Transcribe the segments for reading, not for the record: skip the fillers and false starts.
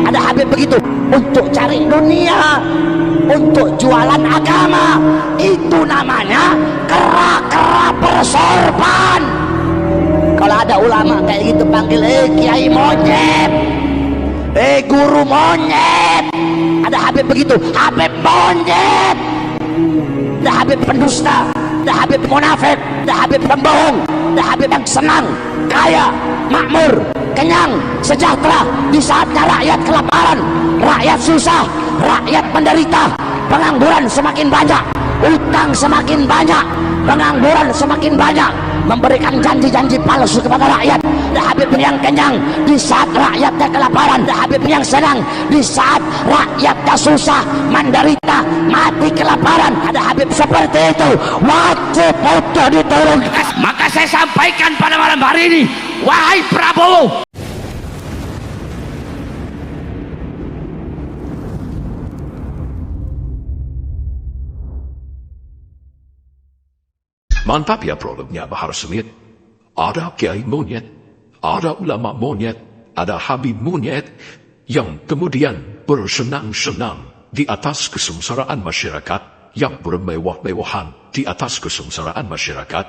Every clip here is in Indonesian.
Ada Habib begitu. Untuk cari dunia, untuk jualan agama, itu namanya kera-kera persorban. Kalau ada ulama kayak gitu panggil kiai monyet, guru monyet. Ada Habib begitu, Habib monyet. Ada Habib pendusta, ada Habib munafik, ada Habib pembohong, ada Habib yang senang, kaya, makmur, kenyang, sejahtera di saatnya rakyat kelaparan, rakyat susah, rakyat menderita, pengangguran semakin banyak, utang semakin banyak, pengangguran semakin banyak, memberikan janji-janji palsu kepada rakyat. Ada Habib yang kenyang di saat rakyatnya kelaparan, ada Habib yang senang di saat rakyatnya susah, menderita, mati kelaparan. Ada Habib seperti itu, wajib untuk diturunkan. Maka saya sampaikan pada malam hari ini, wahai Prabowo, mantap ya produknya Bahar Smith. Ada kiai monyet, ada ulama monyet, ada Habib monyet yang kemudian bersenang-senang di atas kesengsaraan masyarakat, yang bermewah-mewahan di atas kesengsaraan masyarakat.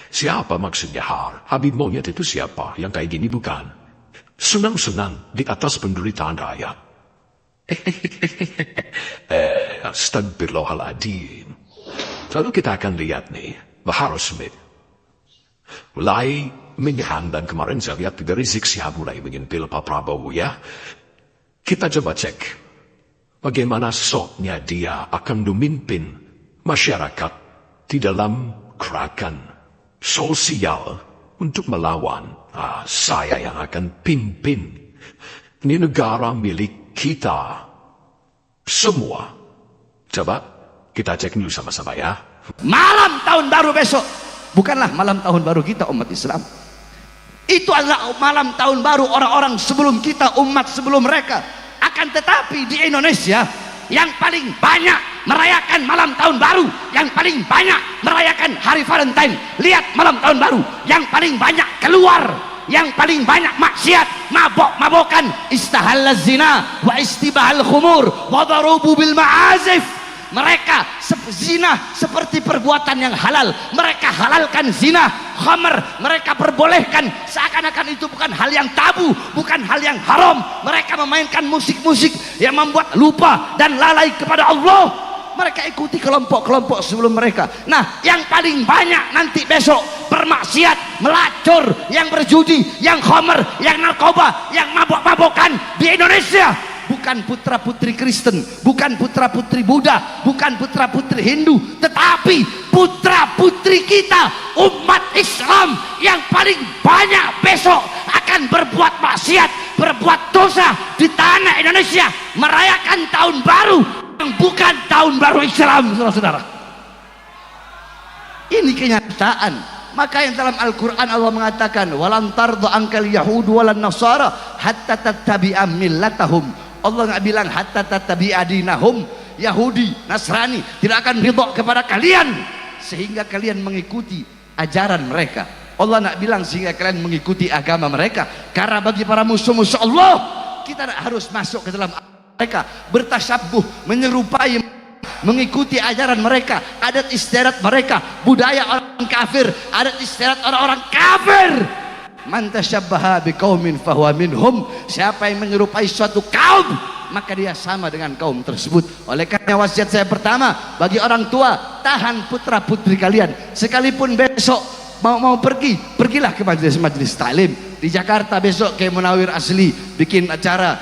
Siapa maksudnya Habib monyet itu siapa? Yang kayak gini bukan? Senang-senang di atas penderitaan rakyat. Astagfirullahaladzim. Lalu kita akan lihat nih, Bahar Smith mulai menyerang, dan kemarin saya lihat dari Rizik Syihab mulai menyentil Pak Prabowo ya. Kita coba cek bagaimana sosoknya dia akan memimpin masyarakat di dalam gerakan sosial untuk melawan saya yang akan pimpin. Ini negara milik kita semua. Coba kita cek dulu sama-sama ya. Malam tahun baru besok bukanlah malam tahun baru kita umat Islam. Itu adalah malam tahun baru orang-orang sebelum kita, umat sebelum mereka. Akan tetapi di Indonesia yang paling banyak merayakan malam tahun baru, yang paling banyak merayakan hari Valentine. Lihat malam tahun baru, yang paling banyak keluar, yang paling banyak maksiat, mabok-mabokan, istahalla zina wa istibahal khumur wa darubu bil ma'azif. Mereka zina seperti perbuatan yang halal, mereka halalkan zina, khamr mereka perbolehkan seakan-akan itu bukan hal yang tabu, bukan hal yang haram. Mereka memainkan musik-musik yang membuat lupa dan lalai kepada Allah. Mereka ikuti kelompok-kelompok sebelum mereka. Nah, yang paling banyak nanti besok bermaksiat, melacur, yang berjudi, yang khamr, yang narkoba, yang mabok-mabokan di Indonesia bukan putra-putri Kristen, bukan putra-putri Buddha, bukan putra-putri Hindu, tetapi putra-putri kita umat Islam yang paling banyak besok akan berbuat maksiat, berbuat dosa di tanah Indonesia, merayakan tahun baru yang bukan tahun baru Islam, saudara-saudara. Ini kenyataan. Maka yang dalam Al-Quran Allah mengatakan, walan tarda ankal yahudu walan nasara hatta tattabi'a millatahum. Allah nggak bilang hatta tattabi'a dinahum. Yahudi, Nasrani tidak akan ridha kepada kalian sehingga kalian mengikuti ajaran mereka. Allah nggak bilang sehingga kalian mengikuti agama mereka. Karena bagi para musuh-musuh Allah, kita harus masuk ke dalam mereka, bertasyabuh, menyerupai, mengikuti ajaran mereka, adat istiadat mereka, budaya orang kafir, adat istiadat orang-orang kafir. Man tasyabbaha biqaumin fahuwa minhum. Siapa yang menyerupai suatu kaum, maka dia sama dengan kaum tersebut. Oleh karena wasiat saya pertama bagi orang tua, tahan putra putri kalian. Sekalipun besok mau pergi, pergilah ke majelis taklim di Jakarta. Besok Kiai Munawir Asli bikin acara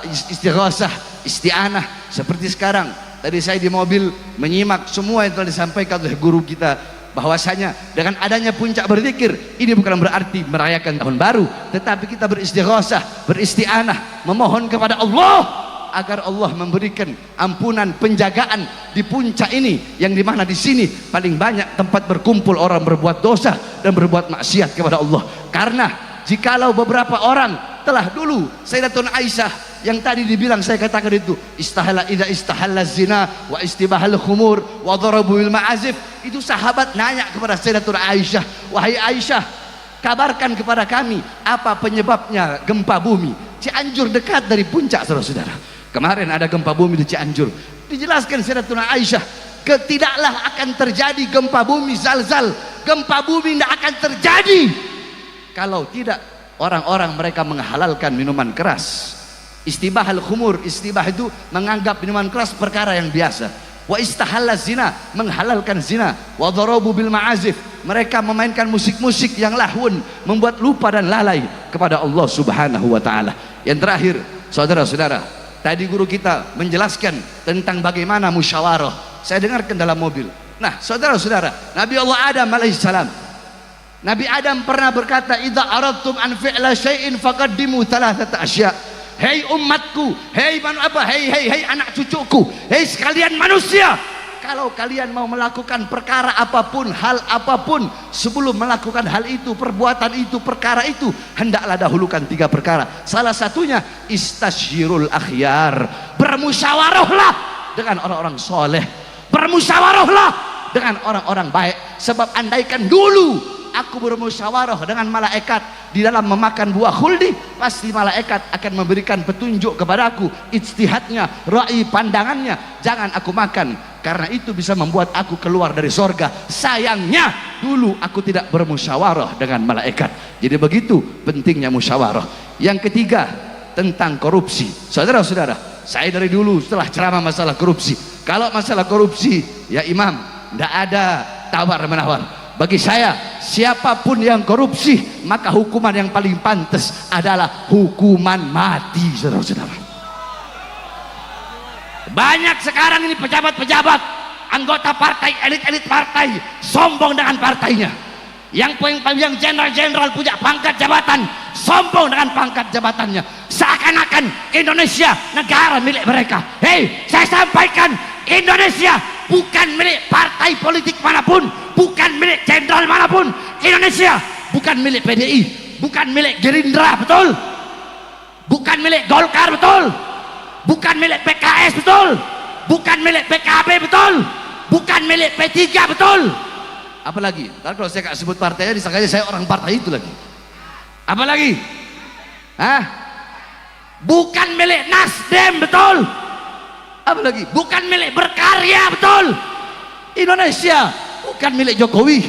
istighosah, isti'anah seperti sekarang. Tadi saya di mobil menyimak semua yang telah disampaikan oleh guru kita, bahwasanya dengan adanya puncak berzikir ini bukan berarti merayakan tahun baru, tetapi kita beristighosah, beristi'anah, memohon kepada Allah agar Allah memberikan ampunan, penjagaan di puncak ini, yang dimana di sini paling banyak tempat berkumpul orang berbuat dosa dan berbuat maksiat kepada Allah. Karena jikalau beberapa orang telah dulu, Sayyidatuna Aisyah yang tadi dibilang saya katakan itu, istahalla zina wa istibahal khumur wa darabu bil ma'azif, itu sahabat nanya kepada Sayyidatuna Aisyah, wahai Aisyah, kabarkan kepada kami apa penyebabnya gempa bumi. Cianjur dekat dari puncak, saudara-saudara. Kemarin ada gempa bumi di Cianjur, dijelaskan Sayyidatuna Aisyah, tidaklah akan terjadi gempa bumi zalzal, gempa bumi tidak akan terjadi kalau tidak orang-orang mereka menghalalkan minuman keras. Istibah al-khumur, istibah itu menganggap minuman keras perkara yang biasa. Wa istahalla zina, menghalalkan zina. Wa dharabu bil ma'azif, mereka memainkan musik-musik yang lahun, membuat lupa dan lalai kepada Allah Subhanahu wa taala. Yang terakhir, saudara-saudara, tadi guru kita menjelaskan tentang bagaimana musyawarah. Saya dengarkan dalam mobil. Nah, saudara-saudara, Nabi Allah Adam alaihissalam, Nabi Adam pernah berkata, idza aradtum an fi'la syai'in faqaddimu thalathata asya'. Hei umatku, hei anak cucuku, hei sekalian manusia, kalau kalian mau melakukan perkara apapun, hal apapun, sebelum melakukan hal itu, perbuatan itu, perkara itu, hendaklah dahulukan 3 perkara. Salah satunya istasyirul akhyar, bermusyawarahlah dengan orang-orang soleh, bermusyawarahlah dengan orang-orang baik. Sebab andaikan dulu aku bermusyawarah dengan malaikat di dalam memakan buah khuldi, pasti malaikat akan memberikan petunjuk kepadaku, ijtihadnya, ra'i pandangannya, jangan aku makan, karena itu bisa membuat aku keluar dari sorga. Sayangnya dulu aku tidak bermusyawarah dengan malaikat. Jadi begitu pentingnya musyawarah. Yang ketiga, tentang korupsi. Saudara-saudara, saya dari dulu setelah ceramah masalah korupsi, kalau masalah korupsi, ya imam, tidak ada tawar menawar. Bagi saya, siapapun yang korupsi, maka hukuman yang paling pantas adalah hukuman mati, saudara-saudara. Banyak sekarang ini pejabat-pejabat, anggota partai, elit-elit partai, sombong dengan partainya. Yang jenderal-jenderal punya pangkat jabatan, sombong dengan pangkat jabatannya. Seakan-akan Indonesia negara milik mereka. Hei, saya sampaikan, Indonesia bukan milik partai politik manapun, bukan milik jenderal manapun. Indonesia bukan milik PDI, bukan milik Gerindra, betul? Bukan milik Golkar, betul? Bukan milik PKS, betul? Bukan milik PKB, betul? Bukan milik P3, betul? Apalagi? Ntar kalau saya gak sebut partainya, disangkanya saya orang partai itu lagi. Apalagi? Hah? Bukan milik Nasdem, betul? Apalagi? Bukan milik Berkarya, betul? Indonesia bukan milik Jokowi,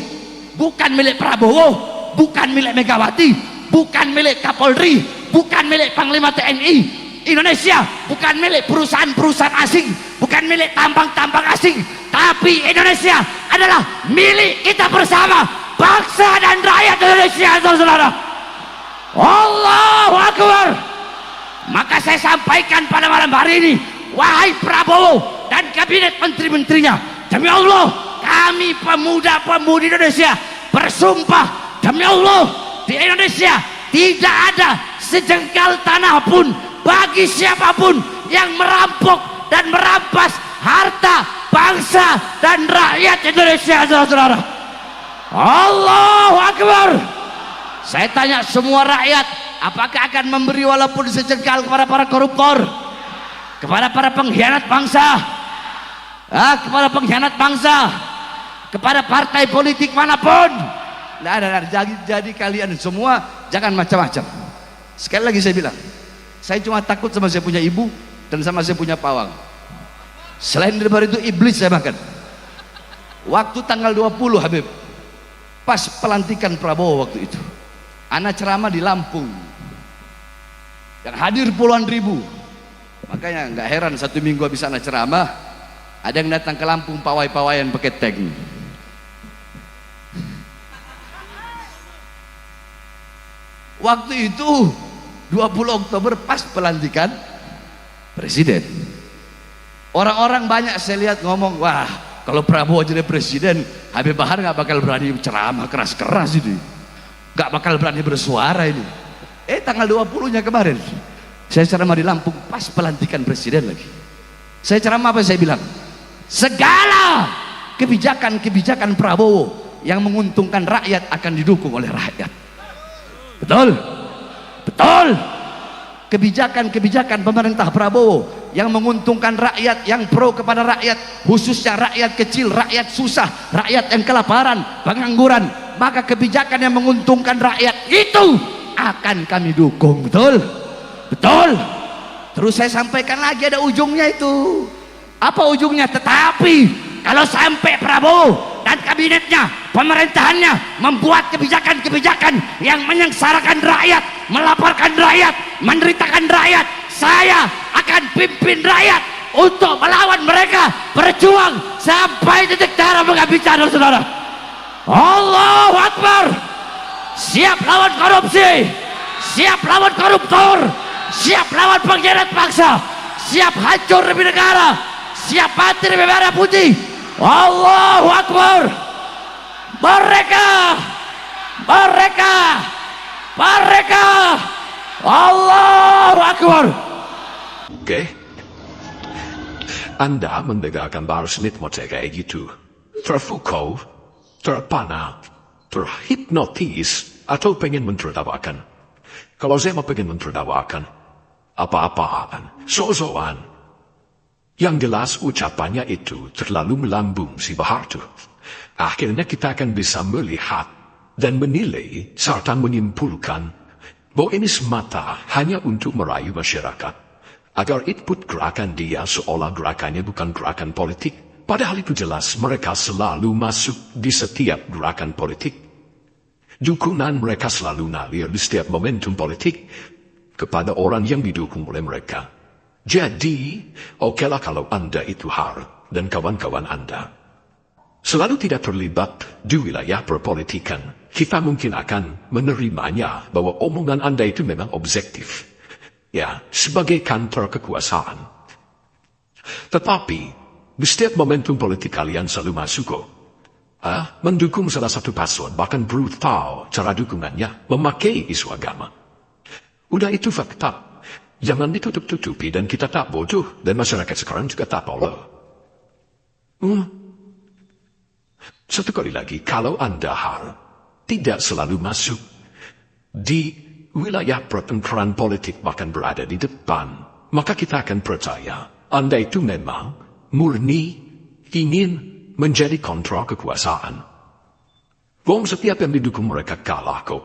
bukan milik Prabowo, bukan milik Megawati, bukan milik Kapolri, bukan milik Panglima TNI. Indonesia bukan milik perusahaan-perusahaan asing, bukan milik tambang-tambang asing, tapi Indonesia adalah milik kita bersama, bangsa dan rakyat Indonesia, saudara-saudara. Allahu Akbar. Maka saya sampaikan pada malam hari ini, wahai Prabowo dan kabinet menteri-menterinya, demi Allah, kami pemuda-pemudi Indonesia bersumpah, demi Allah, di Indonesia tidak ada sejengkal tanah pun bagi siapapun yang merampok dan merampas harta bangsa dan rakyat Indonesia, saudara-saudara. Allahu Akbar. Saya tanya semua rakyat, apakah akan memberi walaupun sejengkal kepada para koruptor, kepada para pengkhianat bangsa, kepada pengkhianat bangsa, kepada partai politik manapun? Jadi kalian semua jangan macam-macam. Sekali lagi saya bilang, saya cuma takut sama saya punya ibu dan sama saya punya pawang. Selain daripada itu, iblis saya makan. Waktu tanggal 20 Habib, pas pelantikan Prabowo waktu itu, ana ceramah di Lampung, yang hadir puluhan ribu. Makanya nggak heran 1 minggu habis ana ceramah, ada yang datang ke Lampung pawai-pawayan pakai tank. Waktu itu 20 Oktober pas pelantikan presiden. Orang-orang banyak saya lihat ngomong, wah kalau Prabowo jadi presiden, Habib Bahar nggak bakal berani ceramah keras-keras ini, nggak bakal berani bersuara ini. Tanggal 20-nya kemarin saya ceramah di Lampung pas pelantikan presiden lagi. Saya ceramah apa saya bilang? Segala kebijakan-kebijakan Prabowo yang menguntungkan rakyat akan didukung oleh rakyat. Betul? Betul. Kebijakan-kebijakan pemerintah Prabowo yang menguntungkan rakyat, yang pro kepada rakyat, khususnya rakyat kecil, rakyat susah, rakyat yang kelaparan, pengangguran, maka kebijakan yang menguntungkan rakyat itu akan kami dukung. Betul? Betul. Terus saya sampaikan lagi, ada ujungnya itu. Apa ujungnya? Tetapi kalau sampai Prabowo dan kabinetnya, pemerintahannya membuat kebijakan-kebijakan yang menyengsarakan rakyat, melaporkan rakyat, menderitakan rakyat, saya akan pimpin rakyat untuk melawan mereka, berjuang sampai titik darah menghabiskan, saudara. Allahu Akbar. Siap lawan korupsi, siap lawan koruptor, siap lawan pengkhianat bangsa, siap hancur demi negara, siap mati demi merah putih. Allahu Akbar. Mereka Allahu Akbar. Oke? Anda mendengarkan Bahar Smith mau kayak gitu. Terpukau, terpana, terhipnotis, atau pengen mentertawakan. Kalau saya mau pengen mentertawakan, apa-apaan, so-soan. Yang jelas ucapannya itu terlalu melambung si Bahar tuh. Akhirnya kita akan bisa melihat dan menilai serta menyimpulkan bahwa ini semata hanya untuk merayu masyarakat, agar ikut gerakan dia seolah gerakannya bukan gerakan politik. Padahal itu jelas mereka selalu masuk di setiap gerakan politik. Dukungan mereka selalu nalir di setiap momentum politik kepada orang yang didukung oleh mereka. Jadi, okelah kalau Anda itu Har dan kawan-kawan Anda selalu tidak terlibat di wilayah perpolitikan, kita mungkin akan menerimanya bahwa omongan Anda itu memang objektif. Ya, sebagai kantor kekuasaan. Tetapi, di setiap momentum politik kalian selalu masuk kok. Mendukung salah satu paslon, bahkan brutal cara dukungannya, memakai isu agama. Udah itu fakta. Jangan ditutup-tutupi dan kita tak bodoh. Dan masyarakat sekarang juga tak pola. Satu kali lagi, kalau Anda Har tidak selalu masuk di wilayah pertempuran politik bahkan berada di depan, maka kita akan percaya Anda itu memang murni ingin menjadi kontrol kekuasaan. Wong setiap yang didukung mereka kalah kok.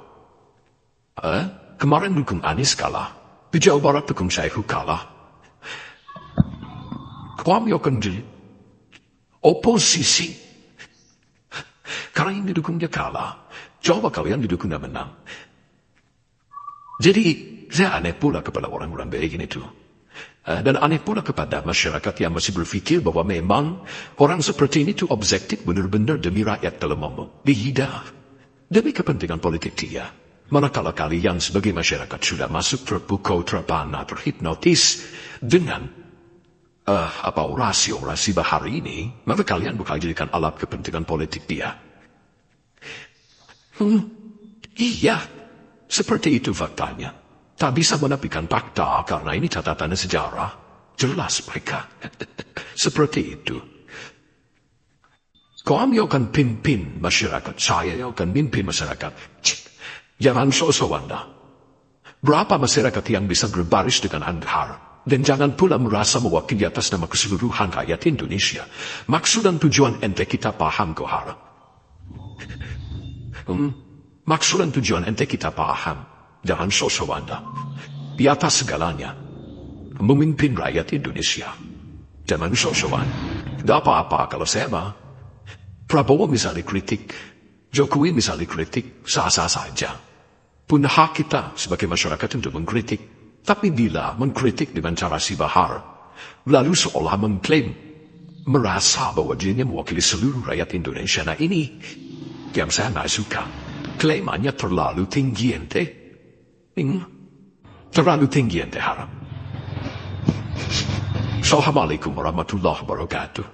Kemarin dukung Anies kalah. Di Jawa Barat dukung Syaihu kalah. Kami akan di oposisi. Karena yang didukungnya kalah. Coba kalian didukungnya menang. Jadi, saya aneh pula kepada orang-orang begini itu. Dan aneh pula kepada masyarakat yang masih berpikir bahwa memang orang seperti ini itu objektif benar-benar demi rakyat dalam ngomong. Tidak. Demi kepentingan politik dia. Manakala kalian sebagai masyarakat sudah masuk terpukau, terpana, terhipnotis dengan orasi Bahar ini, maka kalian bakal jadikan alat kepentingan politik dia. Iya, seperti itu faktanya. Tak bisa menafikan fakta karena ini catatan sejarah. Jelas mereka. Seperti itu. Kami akan pimpin masyarakat. Saya akan pimpin masyarakat. Jangan so-so Anda. Berapa masyarakat yang bisa berbaris dengan Anda Har? Dan jangan pula merasa mewakili atas nama keseluruhan rakyat Indonesia. Maksud dan tujuan ente kita paham kok Har. Maksud dan tujuan ente kita paham. Jangan so-so Anda. Di atas segalanya, memimpin rakyat Indonesia. Jangan so-soan. Tidak apa-apa kalau saya mah. Prabowo misalnya kritik, Jokowi misalnya kritik, sah-sah saja. Punya hak kita sebagai masyarakat untuk mengkritik. Tapi bila mengkritik dengan cara si Bahar, lalu seolah mengklaim, merasa bahwa dirinya mewakili seluruh rakyat Indonesia. Nah ini yang saya nggak suka. Klaimannya terlalu tinggi ente. Terlalu tinggi ente harap. Assalamualaikum warahmatullahi wabarakatuh.